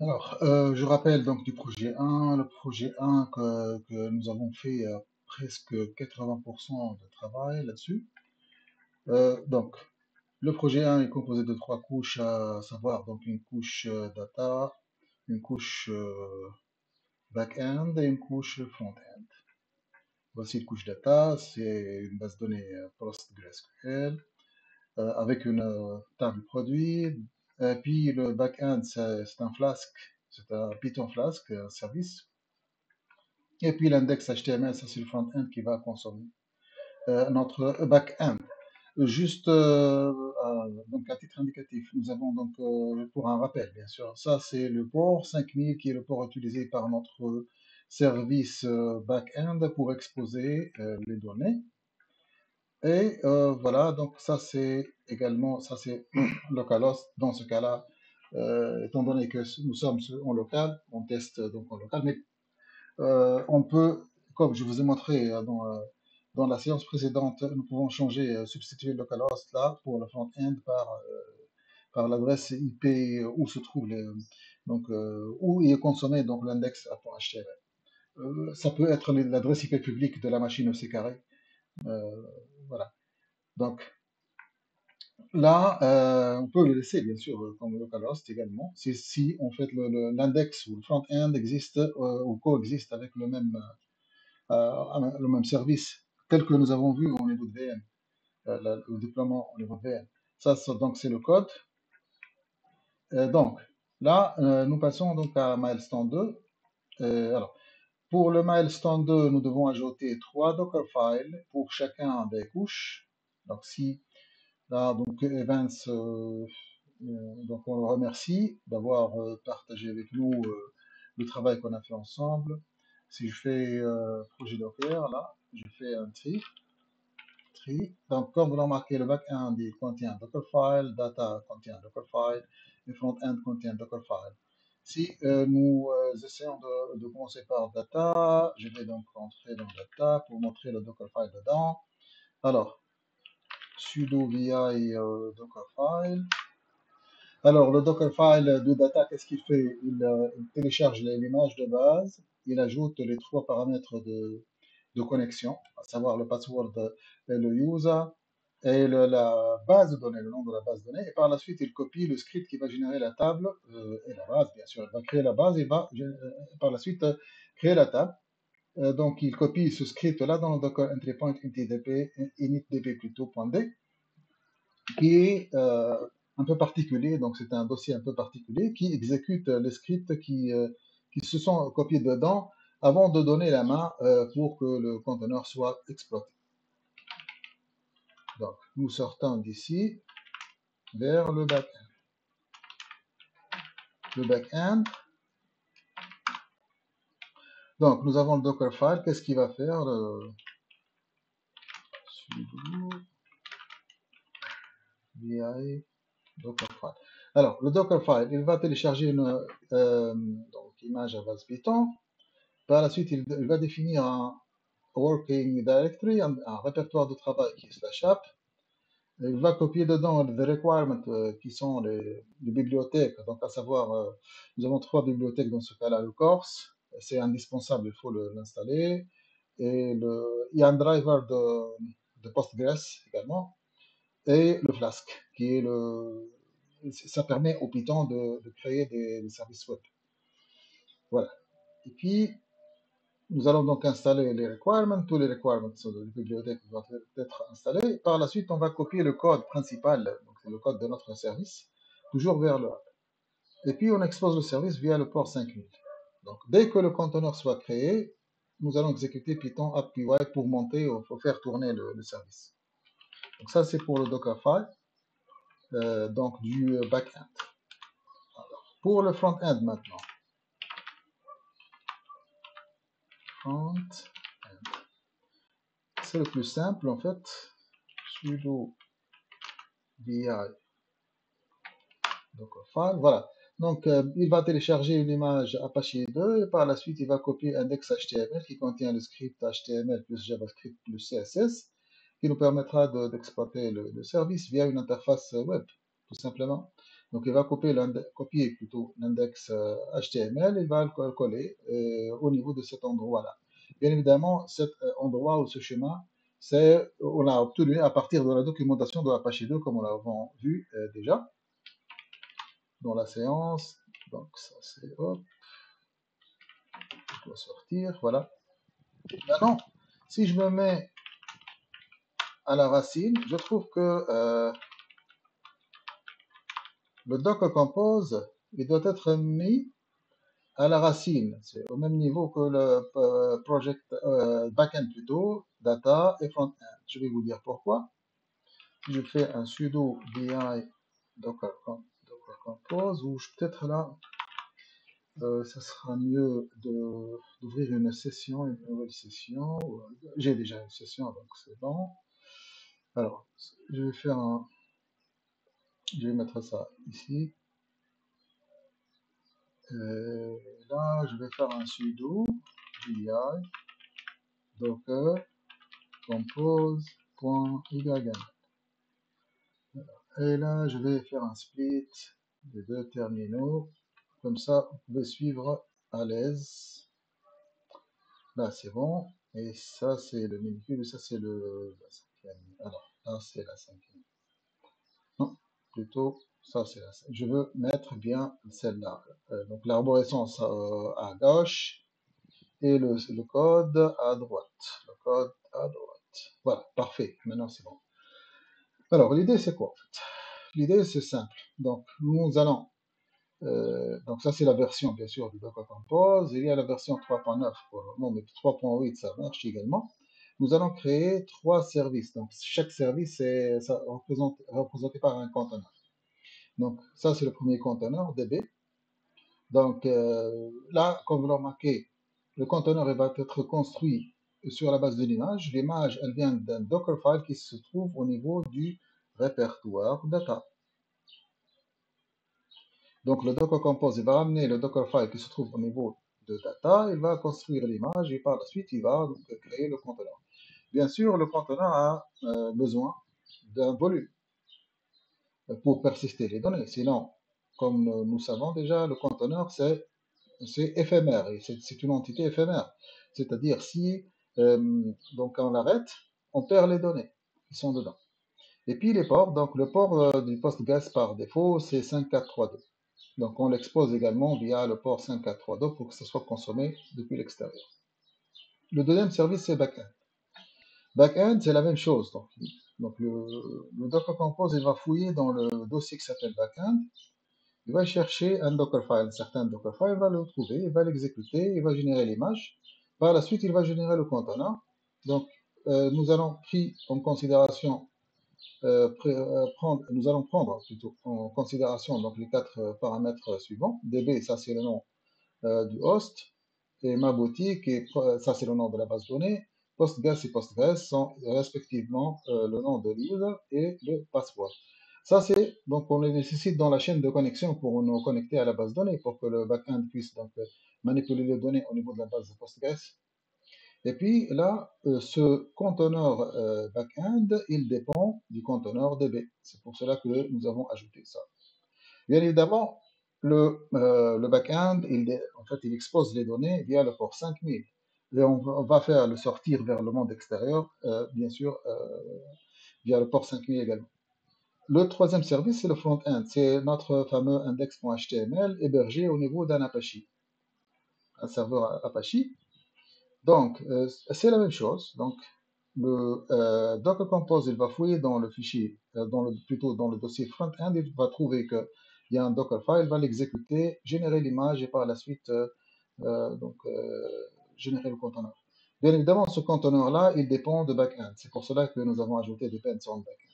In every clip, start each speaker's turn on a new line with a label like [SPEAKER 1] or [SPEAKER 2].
[SPEAKER 1] Je rappelle donc du projet 1, le projet 1 que nous avons fait presque 80% de travail là-dessus. Donc, le projet 1 est composé de trois couches, à savoir donc une couche data, une couche back-end et une couche front-end. Voici une couche data, c'est une base de données PostgreSQL avec une table produit. Puis le back-end, c'est un Flask, c'est un Python Flask, un service. Et puis l'index HTML, ça c'est le front-end qui va consommer notre back-end. Juste donc à titre indicatif, nous avons donc pour un rappel, bien sûr, ça c'est le port 5000 qui est le port utilisé par notre service back-end pour exposer les données. Et voilà, donc ça c'est également, ça c'est localhost. Dans ce cas-là, étant donné que nous sommes en local, on teste donc en local, mais on peut, comme je vous ai montré dans la séance précédente, nous pouvons changer, substituer le localhost là pour le front-end par l'adresse IP où se trouve où est consommé donc l'index.html. Ça peut être l'adresse IP publique de la machine EC carré. Euh, voilà. Donc là, on peut le laisser bien sûr comme localhost également. Si en fait l'index ou le front-end existe ou coexiste avec le même service, tel que nous avons vu au niveau de VM, le déploiement au niveau de VM. Donc, c'est le code. Donc, là, nous passons donc à milestone 2. Alors, pour le milestone 2, nous devons ajouter trois Dockerfiles pour chacun des couches. Donc, si là, donc Evans, donc on le remercie d'avoir partagé avec nous le travail qu'on a fait ensemble. Si je fais projet Docker, là, je fais un tri. Donc, comme vous l'avez remarqué, le back-end il contient Dockerfile, data contient Dockerfile, et front-end contient Dockerfile. Si nous essayons de commencer par data, je vais donc rentrer dans data pour montrer le Dockerfile dedans. Alors, sudo vi Dockerfile. Alors, le Dockerfile de data, qu'est-ce qu'il fait? Il télécharge l'image de base, il ajoute les trois paramètres de connexion, à savoir le password et le user, et la base de données, le nom de la base de données, et par la suite, il copie le script qui va générer la table et la base, bien sûr. Il va créer la base et va par la suite créer la table. Donc, il copie ce script-là dans le Docker entry point initdb plutôt, point .d, qui est un peu particulier, donc c'est un dossier un peu particulier qui exécute les scripts qui se sont copiés dedans avant de donner la main pour que le conteneur soit exploité. Donc, nous sortons d'ici vers le back-end. Le back-end. Donc, nous avons le Dockerfile. Qu'est-ce qu'il va faire sudo vi Dockerfile. Alors, le Dockerfile, il va télécharger une donc, image à base Python. Par la suite, il va définir un working directory, un répertoire de travail qui est slash app. Il va copier dedans les requirements qui sont les bibliothèques. Donc, à savoir, nous avons trois bibliothèques dans ce cas-là. Le Corse, c'est indispensable, il faut l'installer. Et il y a un driver de Postgres également. Et le Flask, qui est ça permet au Python de créer des services web. Voilà. Et puis, nous allons donc installer les requirements. Tous les requirements sur la bibliothèque doivent être installés. Par la suite, on va copier le code principal, donc c'est le code de notre service, toujours vers le hub. Et puis, on expose le service via le port 5000. Donc, dès que le conteneur soit créé, nous allons exécuter Python appy pour monter ou pour faire tourner le service. Donc, ça, c'est pour le Dockerfile, donc du back-end. Pour le front-end maintenant. Front-end. C'est le plus simple en fait. Sudo vi Dockerfile, voilà. Donc, il va télécharger une image Apache 2 et par la suite, il va copier index.html qui contient le script HTML plus JavaScript plus CSS qui nous permettra d'exploiter le service via une interface web, tout simplement. Donc, il va copier plutôt l'index HTML, il va le coller au niveau de cet endroit-là. Bien évidemment, cet endroit ou ce schéma, on l'a obtenu à partir de la documentation de Apache 2, comme on l'avait vu déjà dans la séance. Donc, ça, c'est, hop, je dois sortir, voilà. Maintenant, si je me mets à la racine, je trouve que le Docker Compose, il doit être mis à la racine. C'est au même niveau que le project backend plutôt, data et front-end. Je vais vous dire pourquoi. Si je fais un sudo vi Docker Compose, ou peut-être là, ça sera mieux d'ouvrir une session, une nouvelle session. J'ai déjà une session, donc c'est bon. Alors, je vais faire je vais mettre ça ici. Là, je vais faire un sudo vi docker compose.ym. Et là, je vais faire un split des deux terminaux. Comme ça, vous pouvez suivre à l'aise. Là, c'est bon. Et ça, c'est le minuscule. Et ça, c'est la cinquième. Alors, là, c'est la cinquième. Non, plutôt, ça, c'est la cinquième. Je veux mettre bien celle-là. Donc, l'arborescence à gauche et le code à droite. Le code à droite. Voilà, parfait. Maintenant, c'est bon. Alors, l'idée, c'est quoi? L'idée, c'est simple. Donc, nous allons, donc ça, c'est la version, bien sûr, du Docker Compose. Il y a la version 3.9, non, mais 3.8, ça marche également. Nous allons créer trois services. Donc, chaque service est représenté par un conteneur. Donc, ça, c'est le premier conteneur, DB. Donc, là, comme vous le remarquez, le conteneur il va être construit sur la base de l'image. L'image, elle vient d'un Dockerfile qui se trouve au niveau du répertoire data. Donc le Docker Compose, il va ramener le Dockerfile qui se trouve au niveau de data, il va construire l'image et par la suite, il va donc créer le conteneur. Bien sûr, le conteneur a besoin d'un volume pour persister les données. Sinon, comme nous savons déjà, le conteneur, c'est éphémère, et c'est une entité éphémère. C'est-à-dire, si donc on l'arrête, on perd les données qui sont dedans. Et puis les ports, donc le port du PostGres par défaut, c'est 5432. Donc on l'expose également via le port 5432 pour que ce soit consommé depuis l'extérieur. Le deuxième service, c'est backend. Backend, c'est la même chose. Donc le Docker Compose, il va fouiller dans le dossier qui s'appelle backend. Il va chercher un Dockerfile, un certain Dockerfile, il va le trouver, il va l'exécuter, il va générer l'image. Par la suite, il va générer le conteneur. Donc, nous allons prendre en considération nous allons prendre plutôt en considération donc, les quatre paramètres suivants. DB, ça c'est le nom du host, et ma boutique, et ça c'est le nom de la base de données. Postgres et Postgres sont respectivement le nom de l'île et le password. Ça c'est donc on les nécessite dans la chaîne de connexion pour nous connecter à la base de données pour que le backend puisse donc manipuler les données au niveau de la base de Postgres. Et puis là, ce conteneur backend, il dépend du conteneur DB. C'est pour cela que nous avons ajouté ça. Bien évidemment, le backend, en fait, il expose les données via le port 5000. Et on va faire le sortir vers le monde extérieur, bien sûr, via le port 5000 également. Le troisième service, c'est le front-end. C'est notre fameux index.html hébergé au niveau d'un Apache, un serveur Apache. Donc, c'est la même chose. Donc, le Docker Compose, il va fouiller dans le fichier, plutôt dans le dossier front-end, il va trouver qu'il y a un Dockerfile, il va l'exécuter, générer l'image et par la suite générer le conteneur. Bien évidemment, ce conteneur-là, il dépend de back-end. C'est pour cela que nous avons ajouté depends on back-end.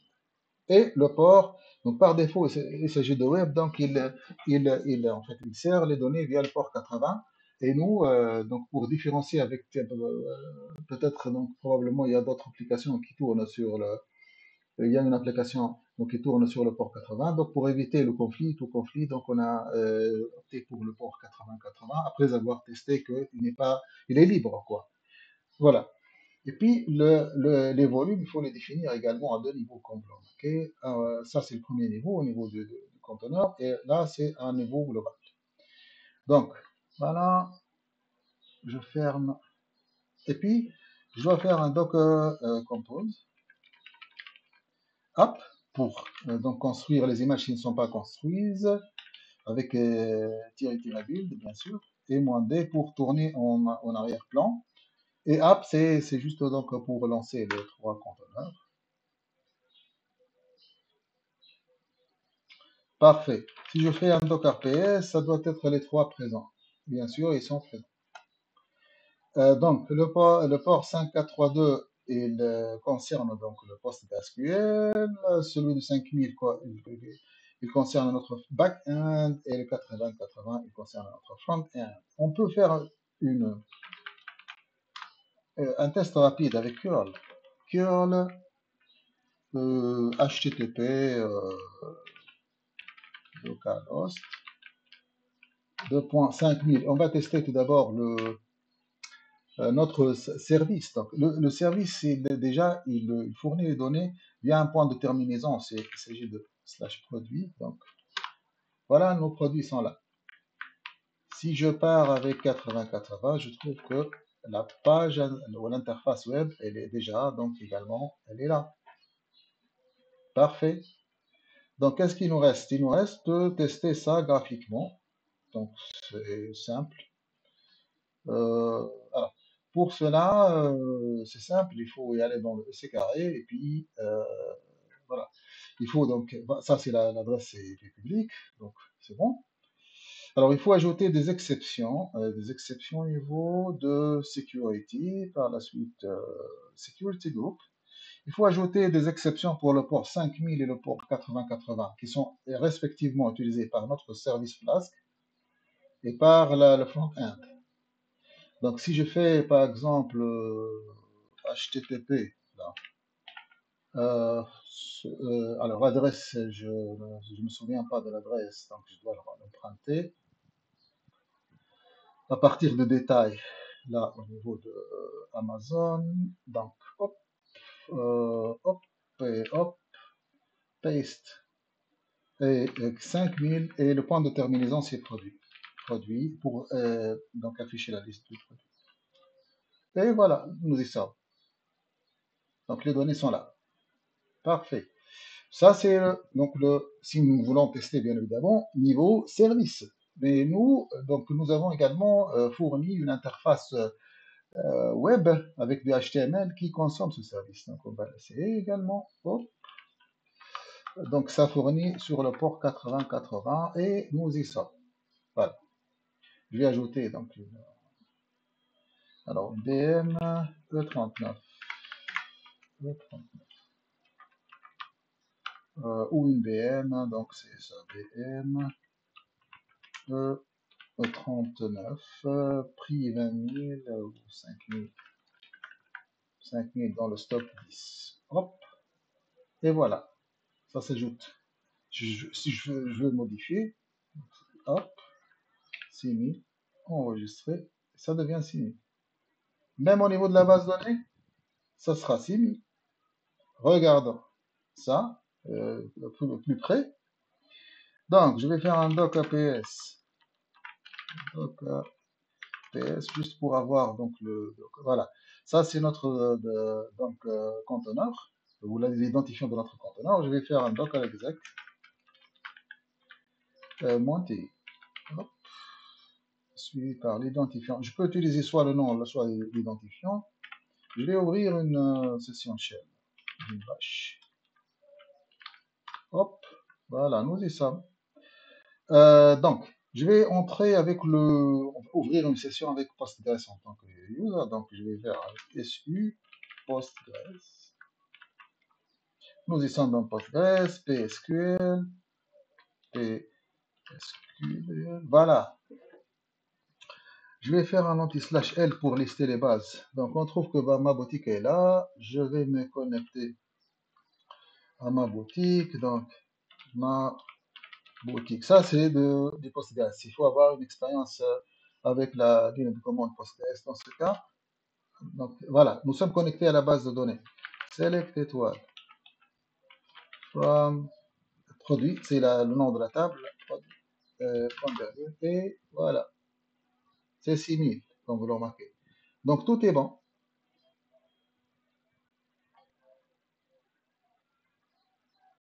[SPEAKER 1] Et le port, donc par défaut, il s'agit de web, donc en fait, il sert les données via le port 80. Et nous, donc pour différencier avec peut-être donc probablement il y a d'autres applications qui tournent sur il y a une application donc, qui tourne sur le port 80. Donc pour éviter le conflit, tout conflit, donc on a opté pour le port 80-80 après avoir testé il est libre quoi. Voilà. Et puis, les volumes, il faut les définir également à deux niveaux, comme vous le remarquez. Ça, c'est le premier niveau, au niveau du conteneur, et là, c'est un niveau global. Donc, voilà, je ferme. Et puis, je dois faire un Docker Compose app pour donc construire les images qui ne sont pas construites, avec build, bien sûr, et -d pour tourner en arrière-plan. Et app, c'est juste donc pour lancer les trois conteneurs. Parfait. Si je fais un Docker PS, ça doit être les trois présents. Bien sûr, ils sont présents. Donc, le port 5432, il concerne donc le poste d'SQL. Celui de 5000, quoi, il concerne notre back-end. Et le 8080, il concerne notre front-end. On peut faire un test rapide avec curl. Curl HTTP localhost 2.5000. On va tester tout d'abord notre service. Donc, le service, déjà, il fournit les données via un point de terminaison. Il s'agit de /produit. Donc, voilà, nos produits sont là. Si je pars avec 8080, je trouve que la page ou l'interface web, elle est déjà, donc également, elle est là. Parfait. Donc, qu'est-ce qu'il nous reste? Il nous reste de tester ça graphiquement. Donc, c'est simple. Alors, pour cela, c'est simple, il faut y aller dans le EC carré et puis voilà. Il faut donc, ça c'est l'adresse est publique, donc c'est bon. Alors, il faut ajouter des exceptions au niveau de security, par la suite security group. Il faut ajouter des exceptions pour le port 5000 et le port 8080 qui sont respectivement utilisés par notre service Flask et par le front-end. Donc, si je fais par exemple HTTP, là, alors l'adresse, je ne me souviens pas de l'adresse, donc je dois l'emprunter. À partir de détails, là au niveau de Amazon, donc hop, hop, et hop, paste, et 5000, et le point de terminaison c'est produit. Produit pour donc afficher la liste du produit. Et voilà, nous y sommes. Donc les données sont là. Parfait. Ça, c'est donc si nous voulons tester bien évidemment niveau service. Mais nous, donc nous avons également fourni une interface web avec du HTML qui consomme ce service. Donc on va l'essayer également. Hop. Donc ça fournit sur le port 8080 et nous y sommes. Voilà. Je vais ajouter donc alors une DM E39. Ou une BM, donc c'est ça, BM E39, prix 20 000 ou 5 000, 5 000 dans le stock 10. Hop, et voilà, ça s'ajoute. Si je veux modifier, hop, 6 000, enregistrer, ça devient 6 000. Même au niveau de la base de données, ça sera 6 000. Regardons ça, plus près. Donc, je vais faire un doc APS. Doc APS, juste pour avoir donc voilà. Ça, c'est notre donc, conteneur. Vous l'identifiant de notre conteneur. Je vais faire un docker exec monter. Hop, suivi par l'identifiant. Je peux utiliser soit le nom, soit l'identifiant. Je vais ouvrir une session shell, une bash. Hop, voilà, nous y sommes. Donc, je vais entrer avec ouvrir une session avec Postgres en tant que user. Donc, je vais faire su Postgres. Nous y sommes dans Postgres, PSQL, PSQL. Voilà. Je vais faire un anti/L pour lister les bases. Donc, on trouve que ma boutique est là. Je vais me connecter à ma boutique. Donc, ma boutique. Ça, c'est du Postgres. Il faut avoir une expérience avec la ligne de commande Postgres dans ce cas. Donc, voilà, nous sommes connectés à la base de données. Select étoile from produit, c'est le nom de la table, point virgule, et voilà, c'est 6000, comme vous le remarquez. Donc tout est bon.